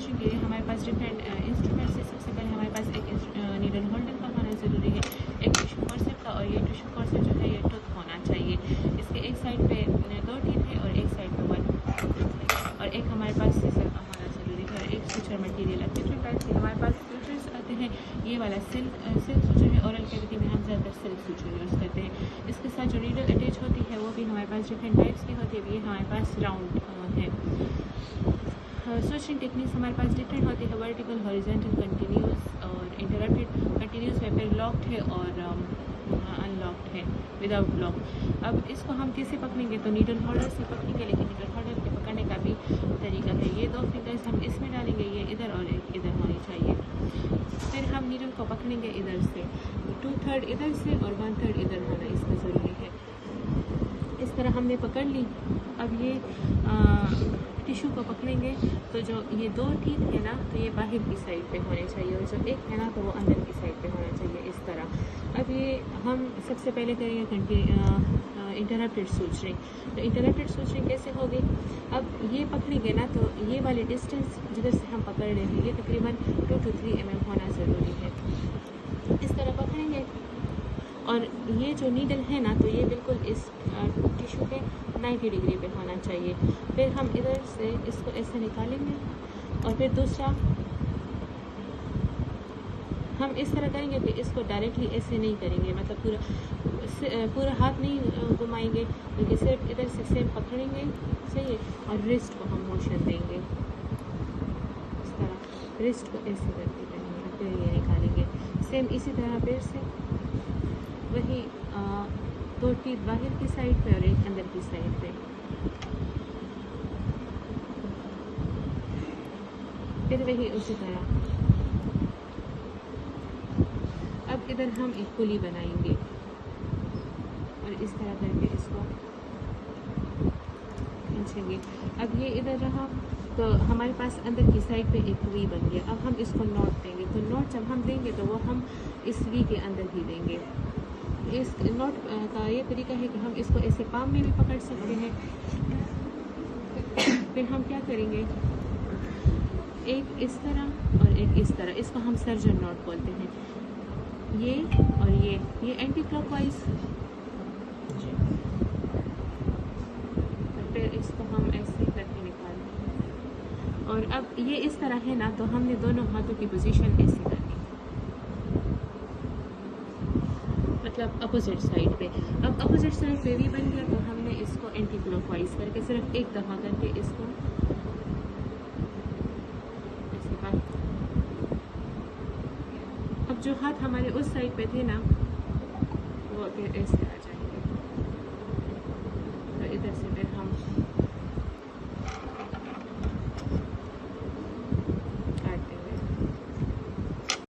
सूचने के लिए हमारे पास डिफरेंट इंस्ट्रूमेंट्स है। सबसे पहले हमारे पास एक नीडल होल्डर का होना ज़रूरी है, एक टिश्यू फॉर्सेप का, और ये टिश्यू फॉर्सेप जो है ये टूथ होना चाहिए। इसके एक साइड पे 2 टीथ है और एक साइड पे 1 टीथ है, और एक हमारे पास सीजर का होना ज़रूरी है, और एक सूचर मटेरियल। अब डिफरेंट टाइप के हमारे पास सूचर्स आते हैं। ये वाला सिल्क सूचर है, ओरल कैविटी में हम ज़्यादातर सिल्क सूचर यूज़ करते हैं। इसके साथ जो नीडल अटैच होती है वो भी हमारे पास डिफरेंट टाइप्स की होती है। ये हमारे पास राउंड है। सूचरिंग टेक्निक्स हमारे पास डिफरेंट होती है, वर्टिकल, हॉरिजॉन्टल, कंटिन्यूस और इंटरप्टेड। कंटिन्यूस में फिर लॉक्ड है और अनलॉक्ड है, विदाउट लॉक। अब इसको हम कैसे पकड़ेंगे, तो नीडल होल्डर से पकड़ेंगे, लेकिन नीडल होल्डर के पकड़ने का भी तरीका है। ये 2 फिंगर्स हम इसमें डालेंगे, ये इधर और एक इधर होनी चाहिए। फिर हम नीडल को पकड़ेंगे इधर से, 2/3 इधर से और 1/3 इधर होना इसका ज़रूरी है। इस तरह हमने पकड़ ली। अब ये टिश्यू को पकड़ेंगे, तो जो ये 2 टीथ है ना, तो ये बाहर की साइड पे होने चाहिए, और जो एक है ना, तो वो अंदर की साइड पे होना चाहिए, इस तरह। अब ये हम सबसे पहले करेंगे इंटरप्टेड सूचरिंग। तो इंटरप्टेड सूचरिंग कैसे होगी, अब ये पकड़ेंगे ना, तो ये वाले डिस्टेंस जिधर से हम पकड़ रहे हैं ये तकरीबन 2 to 3 mm होना ज़रूरी है। इस तरह पकड़ेंगे, और ये जो नीडल है ना, तो ये बिल्कुल इस टिश्यू के 90 डिग्री पे होना चाहिए। फिर हम इधर से इसको ऐसे निकालेंगे, और फिर दूसरा हम इस तरह करेंगे कि इसको डायरेक्टली ऐसे नहीं करेंगे, मतलब पूरा हाथ नहीं घुमाएंगे, बल्कि सिर्फ इधर से सेम पकड़ेंगे, सही है, और रिस्ट को हम मोशन देंगे इस तरह, रिस्ट को ऐसे करके करेंगे, फिर ये निकालेंगे। सेम इसी तरह फिर से वही 2 टीथ बाहर की साइड पे और एक अंदर की साइड पे। फिर वही उसी तरह। अब इधर हम एक पुली बनाएंगे, और इस तरह करके इसको खींचेंगे। अब ये इधर रहा, तो हमारे पास अंदर की साइड पे एक वी बन गया। अब हम इसको नॉट देंगे, तो नॉट जब हम देंगे तो वो हम इस वी के अंदर ही देंगे। इस नॉट का ये तरीका है कि हम इसको ऐसे पाम में भी पकड़ सकते हैं। फिर हम क्या करेंगे, एक इस तरह और एक इस तरह, इसको हम सर्जन नॉट बोलते हैं। ये और ये एंटी क्लॉकवाइज, फिर इसको हम ऐसे करके निकालते हैं। और अब ये इस तरह है ना, तो हमने दोनों हाथों की पोजीशन ऐसी करनी, मतलब अपोजिट साइड पे। अब अपोजिट साइड पे भी बन गया, तो हमने इसको एंटी क्लॉकवाइज करके सिर्फ एक दफ़ा करके इसको ऐसे बात। अब जो हाथ हमारे उस साइड पे थे ना, वो फिर ऐसे आ जाए।